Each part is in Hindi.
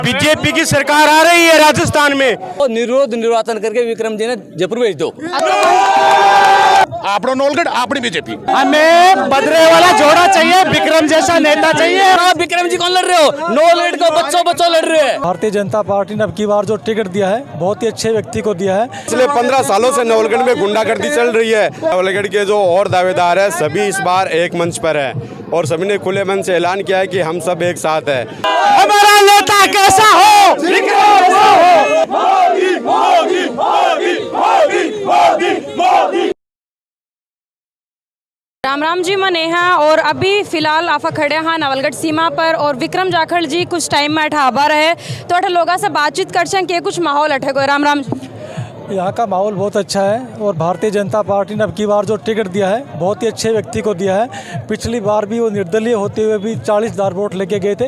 बीजेपी की सरकार आ रही है राजस्थान में, तो निर्विरोध निर्वाचन करके विक्रम जी ने जयपुर भेज दो। आपनो नौलगढ़ अपनी बीजेपी। हमें बदरे वाला जोड़ा चाहिए, विक्रम जैसा नेता चाहिए। आप विक्रम जी कौन लड़ रहे हो? नौलगढ़ को बच्चों लड़ रहे हैं। भारतीय जनता पार्टी ने अब की बार जो टिकट दिया है बहुत ही अच्छे व्यक्ति को दिया है। पिछले 15 सालों से नवलगढ़ में गुंडागर्दी चल रही है। नवलगढ़ के जो और दावेदार है सभी इस बार एक मंच पर है और सभी ने खुले मन से ऐलान किया है कि हम सब एक साथ है। हमारा नेता कैसा हो, विक्रम जैसा हो। मोदी मोदी मोदी मोदी मोदी मोदी। राम राम जी, मैं नेहा और अभी फिलहाल आफा खड़े हाँ नवलगढ़ सीमा पर और विक्रम जाखड़ जी कुछ टाइम में अठा रहे तो अठ लोगों से बातचीत कर के कुछ माहौल अठे को। राम राम। यहाँ का माहौल बहुत अच्छा है और भारतीय जनता पार्टी ने अब की बार जो टिकट दिया है बहुत ही अच्छे व्यक्ति को दिया है। पिछली बार भी वो निर्दलीय होते हुए भी 40,000 वोट लेके गए थे।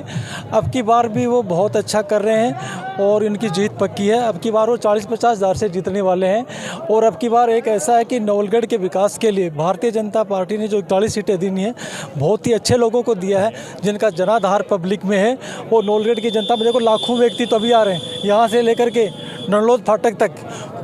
अब की बार भी वो बहुत अच्छा कर रहे हैं और इनकी जीत पक्की है। अब की बार वो 40-50 हज़ार से जीतने वाले हैं। और अब की बार एक ऐसा है कि नवलगढ़ के विकास के लिए भारतीय जनता पार्टी ने जो 41 सीटें दी हैं बहुत ही अच्छे लोगों को दिया है जिनका जनाधार पब्लिक में है। वो नवलगढ़ की जनता में देखो लाखों व्यक्ति तो अभी आ रहे हैं, यहाँ से लेकर के नरलोद फाटक तक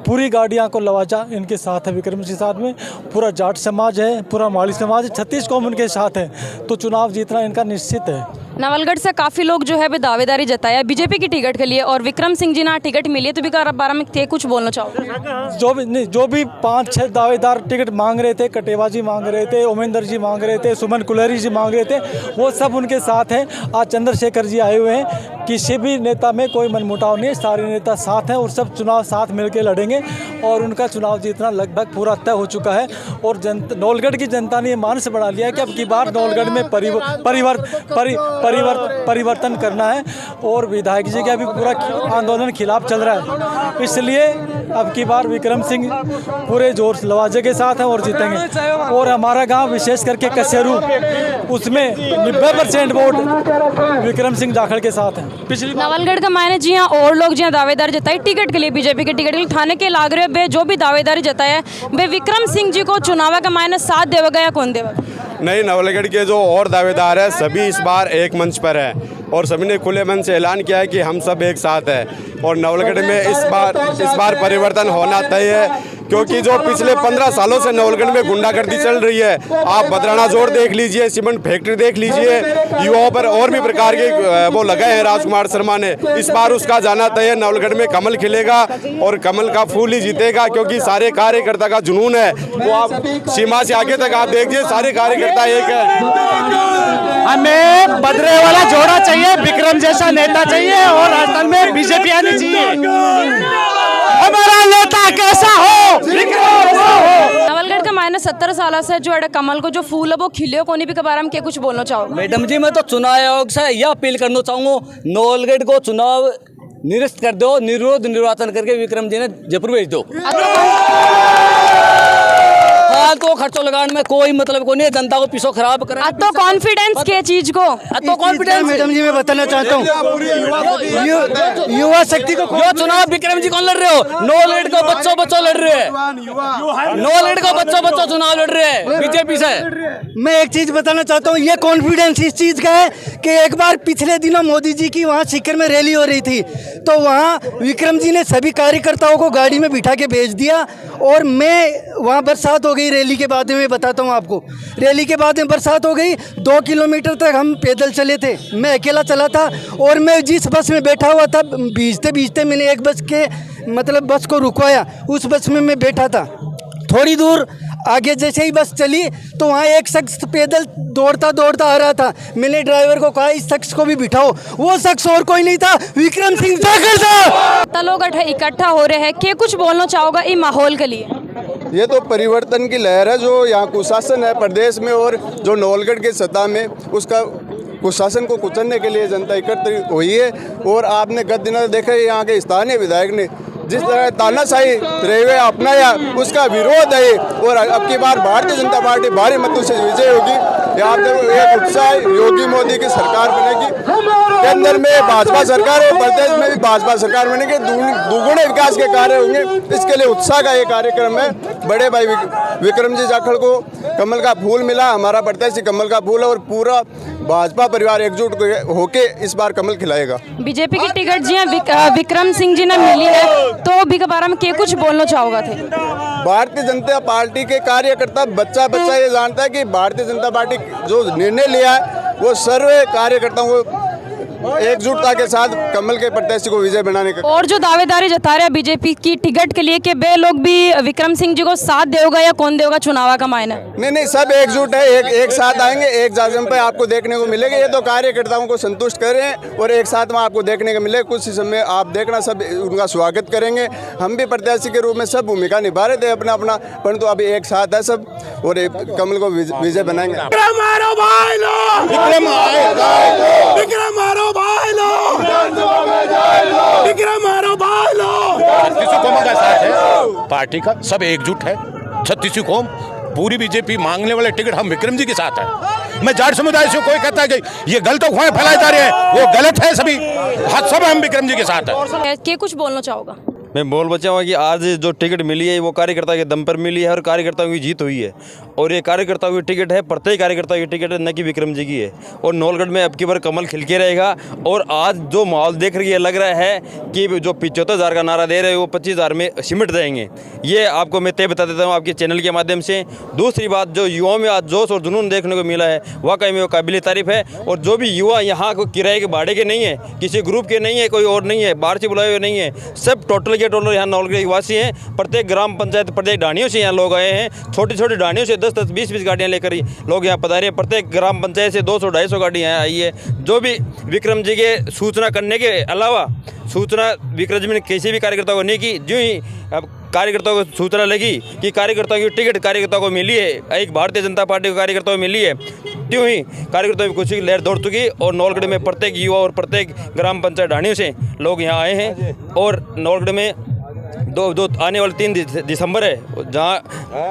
पूरी गाड़ियाँ को लवाजा इनके साथ है। विक्रम के साथ में पूरा जाट समाज है, पूरा माली समाज है, 36 कौम इनके साथ है। तो चुनाव जीतना इनका निश्चित है। नवलगढ़ से काफ़ी लोग जो है भी दावेदारी जताया बीजेपी की टिकट के लिए और विक्रम सिंह जी ना टिकट मिली है तो भी बारे में थे कुछ बोलना चाहोगे? जो भी 5-6 दावेदार टिकट मांग रहे थे, कटेवा जी मांग रहे थे, ओमेंद्र जी मांग रहे थे, सुमन कुलहरी जी मांग रहे थे, वो सब उनके साथ हैं। आज चंद्रशेखर जी आए हुए हैं। किसी भी नेता में कोई मनमुटाव नहीं है, सारे नेता साथ हैं और सब चुनाव साथ मिलकर लड़ेंगे और उनका चुनाव जीतना लगभग पूरा तय हो चुका है। और नवलगढ़ की जनता ने ये मानस बढ़ा लिया है कि अब की बार नवलगढ़ में परिवर्तन करना है और विधायक जी का भी पूरा आंदोलन खिलाफ चल रहा है। इसलिए अब की बार विक्रम सिंह पूरे जोर लवाजे के साथ हैं और जीतेंगे। और हमारा गांव विशेष करके कसेरू उसमें 90% वोट विक्रम सिंह जाखड़ के साथ हैं। पिछली नवलगढ़ का मायने जी हाँ और लोग जी दावेदारी जताई टिकट के लिए बीजेपी के टिकट के लिए थाने के लाग रहे बे जो भी दावेदारी जताया बे विक्रम सिंह जी को चुनाव का मायने साथ देगा या कौन देगा? नहीं, नवलगढ़ के जो और दावेदार है सभी इस बार एक मंच पर है और सभी ने खुले मन से ऐलान किया है कि हम सब एक साथ है। और नवलगढ़ में इस बार परिवर्तन होना तय है क्योंकि जो पिछले 15 सालों से नवलगढ़ में गुंडागर्दी चल रही है। आप बदराना जोड़ देख लीजिए, सीमेंट फैक्ट्री देख लीजिए, युवाओं पर और भी प्रकार के वो लगाए हैं राजकुमार शर्मा ने। इस बार उसका जाना तय है। नवलगढ़ में कमल खिलेगा और कमल का फूल ही जीतेगा क्योंकि सारे कार्यकर्ता का जुनून है। वो आप सीमा से आगे तक आप देखिए, सारे कार्यकर्ता एक है। हमें बदरे वाला जोड़ा चाहिए, विक्रम जैसा नेता चाहिए और राजस्थान में बीजेपी आनी चाहिए। हमारा नेता कैसा हो, विक्रम जैसा हो। नवलगढ़ का मायने 70 साल से जो कमल को जो फूल है वो खिले को नहीं भी के बारे में क्या कुछ बोलना चाहोगे? मैडम जी, मैं तो चुनाव आयोग से यह अपील करना चाहूँगा, नौलगढ़ को चुनाव निरस्त कर दो, निर्विरोध निर्वाचन करके विक्रम जी ने जयपुर भेज दो। तो खर्चों लगाने में कोई मतलब को नहीं, जनता को पीछो खराब करे। तो कॉन्फिडेंस के चीज को तो कॉन्फिडेंस मैडम जी मैं बताना चाहता हूँ युवा शक्ति को यो चुनाव विक्रम जी कौन लड़ रहे हो? नौलगढ़ को बच्चों लड़ रहे हैं। नौलगढ़ को बच्चों चुनाव लड़ रहे हैं बीजेपी से। मैं एक चीज बताना चाहता हूँ, ये कॉन्फिडेंस इस चीज का है कि एक बार पिछले दिनों मोदी जी की वहाँ सीकर में रैली हो रही थी तो वहाँ विक्रम जी ने सभी कार्यकर्ताओं को गाड़ी में बिठा के भेज दिया और मैं वहाँ बरसात हो गई। रैली के बाद में बताता हूँ आपको, रैली के बाद में बरसात हो गई, 2 किलोमीटर तक हम पैदल चले थे। मैं अकेला चला था और मैं जिस बस में बैठा हुआ था भीजते भीजते मैंने एक बस के मतलब बस को रुकवाया, उस बस में मैं बैठा था। थोड़ी दूर आगे जैसे ही बस चली तो वहाँ एक शख्स पैदल दौड़ता दौड़ता आ रहा था। मैंने ड्राइवर को कहा इस शख्स को भी बिठाओ। वो शख्स और कोई नहीं था, विक्रम सिंह जाखड़ था। लोग इकट्ठा हो रहे हैं, क्या कुछ बोलना चाहोगा इस माहौल के लिए? ये तो परिवर्तन की लहर है जो यहाँ कुशासन है प्रदेश में और जो नवलगढ़ की सतह में उसका कुशासन को कुचलने के लिए जनता एकत्र हुई है। और आपने गत दिनों देखा यहाँ के स्थानीय विधायक ने जिस तरह तानाशाही रवैया अपनाया उसका विरोध है। और अब की बार भारतीय जनता पार्टी भारी मतों से विजय होगी। यहाँ पे एक उत्साह योगी मोदी की सरकार बनेगी, केंद्र में भाजपा सरकार और प्रदेश में भी भाजपा सरकार बनेगी, दुगुने विकास के कार्य होंगे। इसके लिए उत्साह का ये कार्यक्रम है। बड़े भाई विक्रम जी जाखड़ को कमल का फूल मिला, हमारा प्रत्याशी कमल का फूल है और पूरा भाजपा परिवार एकजुट होके इस बार कमल खिलाएगा। बीजेपी की टिकट जी विक्रम सिंह जी ने मिली है, तो भी के बारे में के कुछ बोलना चाहोगा थे? भारतीय जनता पार्टी के कार्यकर्ता बच्चा ये जानता है कि भारतीय जनता पार्टी जो निर्णय लिया है वो सर्व कार्यकर्ताओं को एकजुटता के साथ कमल के प्रत्याशी को विजय बनाने का। और जो दावेदारी जता रहे हैं बीजेपी की टिकट के लिए कि वे लोग भी विक्रम सिंह जी को साथ देगा या कौन देगा चुनाव का मायना? नहीं, सब एकजुट है, एक साथ आएंगे, एक जाजम पे आपको देखने को मिलेगा। ये तो कार्यकर्ताओं को संतुष्ट कर रहे हैं और एक साथ में आपको देखने को मिलेगा। कुछ समय आप देखना, सब उनका स्वागत करेंगे। हम भी प्रत्याशी के रूप में सब भूमिका निभा रहे थे अपना, परंतु अभी एक साथ है सब और कमल को विजय बनाएंगे। कौम का साथ है, पार्टी का सब एकजुट है। छत्तीसी कौम पूरी बीजेपी मांगने वाले टिकट हम विक्रम जी के साथ है। मैं जाट समुदाय से कोई कहता है कि ये गलत अफवाहें फैलाई जा रही है, वो गलत है। सभी सब हम विक्रम जी के साथ है। क्या कुछ बोलना चाहोगा? मैं बोल बचाऊंगा कि आज जो टिकट मिली है वो कार्यकर्ता के दम पर मिली है और कार्यकर्ताओं की जीत हुई है। और ये कार्यकर्ताओं की टिकट है, प्रत्येक कार्यकर्ता की टिकट है, न कि विक्रम जी की है। और नौलगढ़ में अब की बार कमल खिल के रहेगा। और आज जो माहौल देख रही है, लग रहा है कि जो 75,000 का नारा दे रहे हैं वो 25,000 में सिमट जाएंगे। ये आपको मैं तय बता देता हूँ आपके चैनल के माध्यम से। दूसरी बात, जो युवाओं में आज जोश और जुनून देखने को मिला है वाकई में वो काबिल तारीफ है। और जो भी युवा यहाँ को किराए के भाड़े के नहीं है, किसी ग्रुप के नहीं है, कोई और नहीं है, बाहर से बुलाए हुए नहीं है, सब टोटल के टोटल यहाँ नौलगढ़ वासी हैं। प्रत्येक ग्राम पंचायत, प्रत्येक ढाणियों से यहाँ लोग आए हैं। छोटी छोटी ढाणियों से 10-10, 20-20 गाड़ियाँ लेकर ही लोग यहाँ पधारे हैं। प्रत्येक ग्राम पंचायत से 200-250 गाड़ी यहाँ आई है। जो भी विक्रम जी के सूचना करने के अलावा सूचना विक्रम जी ने किसी भी कार्यकर्ता को नहीं की। जो ही अब कार्यकर्ताओं को सूचना लगी कि कार्यकर्ताओं की टिकट कार्यकर्ताओं को मिली है, एक भारतीय जनता पार्टी को कार्यकर्ताओं को मिली है, त्यों ही कार्यकर्ताओं की खुशी की लहर दौड़ चुकी। और नौलगढ़ में प्रत्येक युवा और प्रत्येक ग्राम पंचायत ढाणियों से लोग यहाँ आए हैं। और नौलगढ़ में दो आने वाले 3 दिसंबर है, जहाँ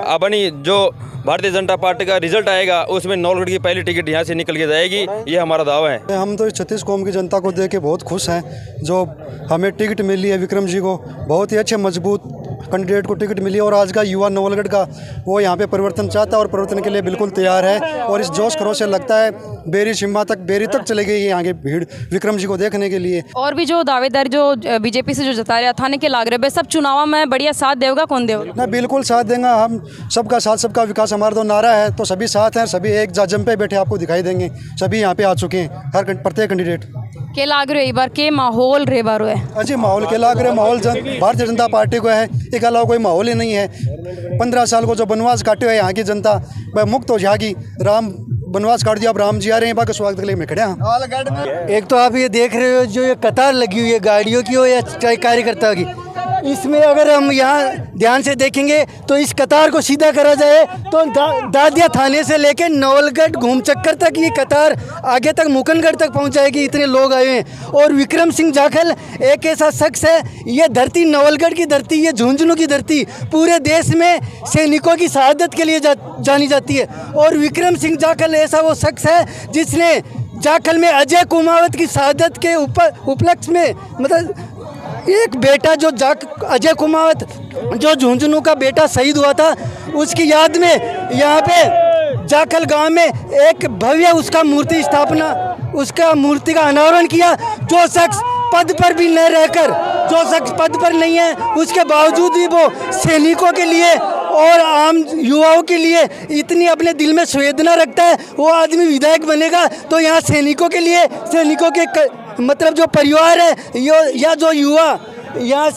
अपनी जो भारतीय जनता पार्टी का रिजल्ट आएगा उसमें नौलगढ़ की पहली टिकट यहाँ से निकल के जाएगी, ये हमारा दावा है। हम तो छत्तीस कौम की जनता को देख के बहुत खुश हैं। जो हमें टिकट मिली है विक्रम जी को, बहुत ही अच्छे मजबूत कैंडिडेट को टिकट मिली है। और आज का युवा नौलगढ़ का वो यहाँ पे परिवर्तन चाहता है और परिवर्तन के लिए बिल्कुल तैयार है। और इस जोश खरोश से लगता है बेरी शिम्बा तक, बेरी तक चले गई है यहाँ की भीड़ विक्रम जी को देखने के लिए। और भी जो दावेदार जो बीजेपी से जो जता रहे थाने के लाग रहे सब चुनाव में बढ़िया साथ देगा, कौन देगा? ना बिल्कुल साथ देंगे हम। सबका साथ सबका विकास हमारा तो नारा है, तो सभी साथ हैं, सभी एक जाजम पे बैठे आपको दिखाई देंगे। सभी यहाँ पे आ चुके हैं, हर प्रत्येक कैंडिडेट के लाग रहे बार के माहौल रे बारो है। अजी माहौल के लाग रहे माहौल भारतीय जनता पार्टी को है, एक अलावा कोई माहौल ही नहीं है। 15 साल को जो बनवास काटे हुए यहाँ की जनता वह मुक्त हो जाएगी। राम बनवास काट दिया, अब राम जी आ रहे हैं, बाकी स्वागत के लिए मैं खड़े हैं। एक तो आप ये देख रहे हो जो ये कतार लगी हुई है गाड़ियों की हो या चाहे कार्यकर्ता की, इसमें अगर हम यहाँ ध्यान से देखेंगे तो इस कतार को सीधा करा जाए तो दादिया थाने से लेकर नवलगढ़ घूम चक्कर तक ये कतार आगे तक मुकनगढ़ तक पहुँच जाएगी, इतने लोग आए हैं। और विक्रम सिंह जाखल एक ऐसा शख्स है, ये धरती नवलगढ़ की धरती, ये झुंझुनू की धरती पूरे देश में सैनिकों की शहादत के लिए जानी जाती है। और विक्रम सिंह जाखल ऐसा वो शख्स है जिसने जाखल में अजय कुमावत की शहादत के उपलक्ष्य में, मतलब एक बेटा जो अजय कुमावत जो झुंझुनू का बेटा शहीद हुआ था, उसकी याद में यहाँ पे जाखल गांव में एक भव्य उसका मूर्ति स्थापना, उसका मूर्ति का अनावरण किया। जो शख्स पद पर भी न रहकर, जो शख्स पद पर नहीं है, उसके बावजूद भी वो सैनिकों के लिए और आम युवाओं के लिए इतनी अपने दिल में संवेदना रखता है। वो आदमी विधायक बनेगा तो यहाँ सैनिकों के लिए, सैनिकों के मतलब जो परिवार है या जो युवा यहाँ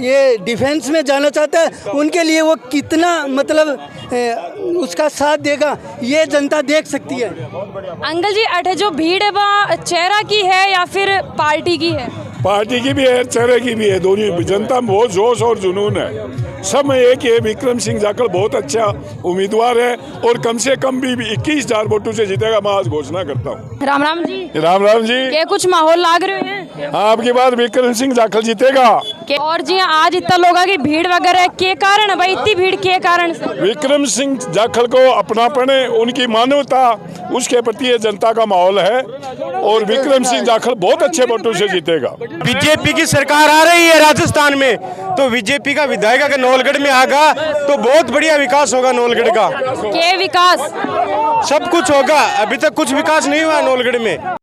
ये डिफेंस में जाना चाहता है, उनके लिए वो कितना मतलब उसका साथ देगा ये जनता देख सकती है। अंकल जी, अठे जो भीड़ है वह चेहरा की है या फिर पार्टी की है? पार्टी की भी है, चेहरे की भी है, दोनों। जनता में बहुत जोश और जुनून है। सब में एक है, विक्रम सिंह जाखड़ बहुत अच्छा उम्मीदवार है और कम से कम भी 21,000 वोटों से जीतेगा, मैं आज घोषणा करता हूँ। राम राम जी। राम राम जी। ये कुछ माहौल लाग रहे हैं आपकी बात, विक्रम सिंह जाखड़ जीतेगा। और जी आज इतना लोगों की भीड़ वगैरह के कारण है भाई, इतनी भीड़ के कारण से? विक्रम सिंह जाखड़ को अपनापन, उनकी मानवता, उसके प्रति जनता का माहौल है और विक्रम सिंह जाखड़ बहुत अच्छे वोटों से जीतेगा। बीजेपी की सरकार आ रही है राजस्थान में, तो बीजेपी का विधायक अगर नवलगढ़ में आगा तो बहुत बढ़िया विकास होगा नवलगढ़ का। क्या विकास? सब कुछ होगा, अभी तक कुछ विकास नहीं हुआ नवलगढ़ में।